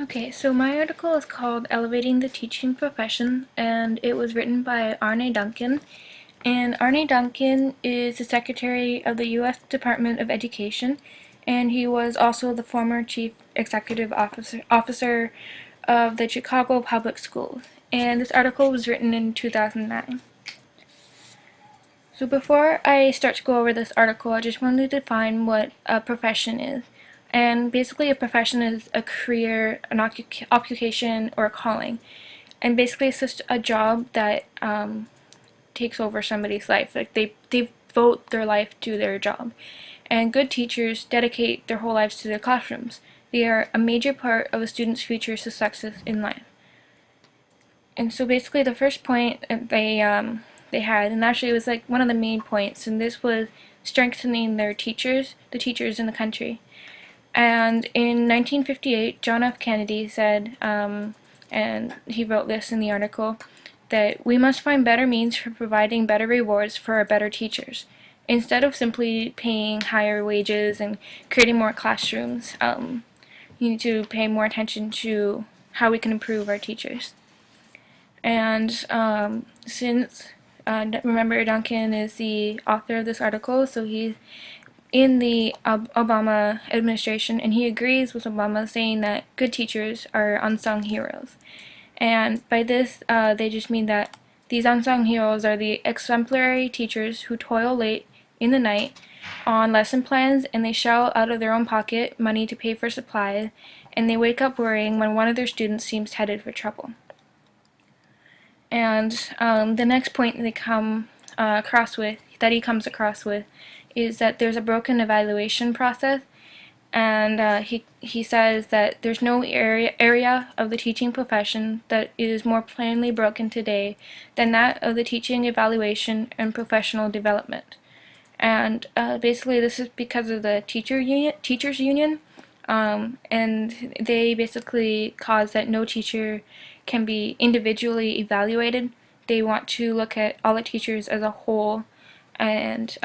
Okay, so my article is called Elevating the Teaching Profession, and it was written by Arne Duncan. And Arne Duncan is the Secretary of the U.S. Department of Education, and he was also the former Chief Executive Officer of the Chicago Public Schools. And this article was written in 2009. So before I start to go over this article, I just wanted to define what a profession is. And basically a profession is a career, an occupation, or a calling. And basically it's just a job that takes over somebody's life. Like they devote their life to their job. And good teachers dedicate their whole lives to their classrooms. They are a major part of a student's future success in life. And so basically the first point they had, and actually it was like one of the main points, and this was strengthening their teachers, the teachers in the country. And in 1958, John F. Kennedy said, and he wrote this in the article, that we must find better means for providing better rewards for our better teachers. Instead of simply paying higher wages and creating more classrooms, you need to pay more attention to how we can improve our teachers. And since, remember, Duncan is the author of this article, so he's in the Obama administration, and he agrees with Obama saying that good teachers are unsung heroes. And by this, they just mean that these unsung heroes are the exemplary teachers who toil late in the night on lesson plans, and they shell out of their own pocket money to pay for supplies, and they wake up worrying when one of their students seems headed for trouble. And the next point they come across with, that he comes across with, is that there's a broken evaluation process, and he says that there's no area of the teaching profession that is more plainly broken today than that of the teaching evaluation and professional development. And basically this is because of the teachers union, and they basically cause that no teacher can be individually evaluated. They want to look at all the teachers as a whole, and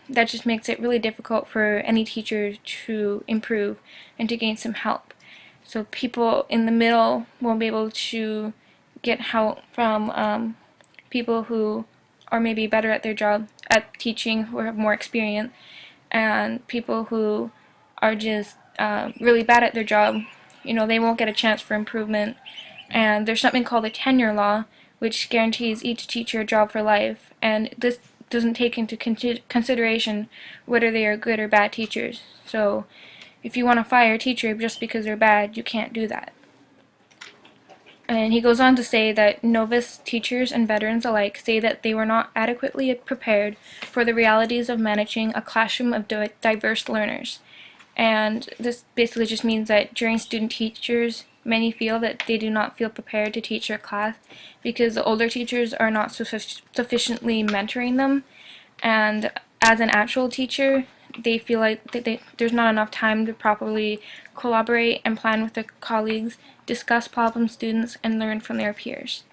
that just makes it really difficult for any teacher to improve and to gain some help. So people in the middle won't be able to get help from people who are maybe better at their job at teaching, who have more experience, and people who are just really bad at their job. They won't get a chance for improvement. And there's something called the tenure law, which guarantees each teacher a job for life, and this doesn't take into consideration whether they are good or bad teachers. So if you want to fire a teacher just because they're bad, you can't do that. And he goes on to say that novice teachers and veterans alike say that they were not adequately prepared for the realities of managing a classroom of diverse learners. And this basically just means that during student teachers, many feel that they do not feel prepared to teach their class because the older teachers are not sufficiently mentoring them. And as an actual teacher, they feel like there's not enough time to properly collaborate and plan with their colleagues, discuss problem students, and learn from their peers.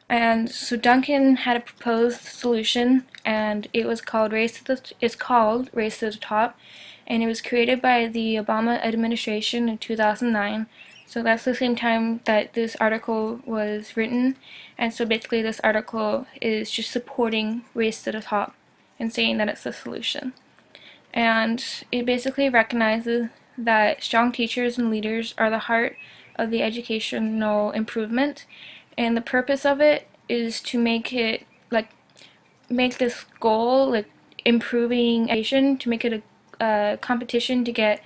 And so Duncan had a proposed solution, and it was called Race to the Top, and it was created by the Obama administration in 2009. So that's the same time that this article was written, and so basically this article is just supporting Race to the Top and saying that it's the solution. And it basically recognizes that strong teachers and leaders are the heart of the educational improvement, and the purpose of it is to make this goal, like improving education, to make it a competition to get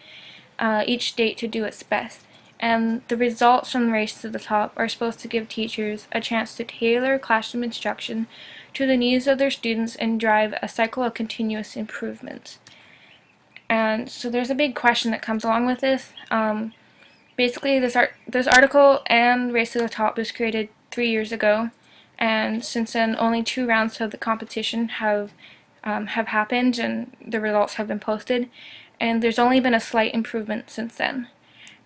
each state to do its best. And the results from the Race to the Top are supposed to give teachers a chance to tailor classroom instruction to the needs of their students and drive a cycle of continuous improvement. And so there's a big question that comes along with this. Basically, this article and Race to the Top was created 3 years ago, and since then only 2 rounds of the competition have happened and the results have been posted, and there's only been a slight improvement since then.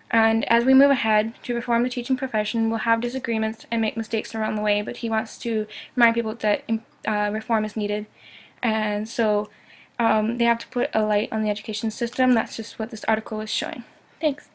And as we move ahead to reform the teaching profession, we'll have disagreements and make mistakes along the way, but he wants to remind people that reform is needed. And so they have to put a light on the education system. That's just what this article is showing. Thanks.